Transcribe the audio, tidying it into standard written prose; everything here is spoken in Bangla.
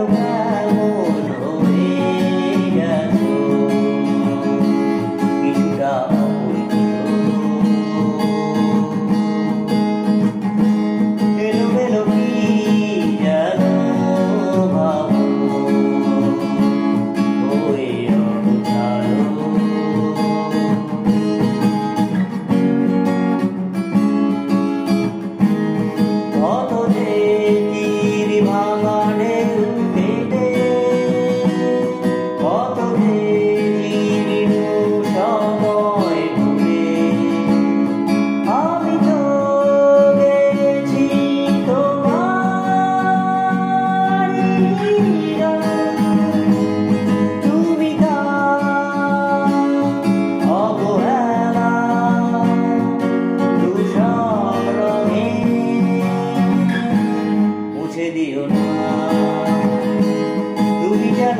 কেমন হয়ে গেছো কিছুটা এলোমেলো কি যেন ভাব হয়ে অবসালো কত যে তীর ভাঙা ঢেউ কেটে কত যে জীর্ণ সময় ভুলে আমি তো গেছি তোমার তুমি তা অবহেলা ধূসর রঙে মুছে দিও না তুমি যেন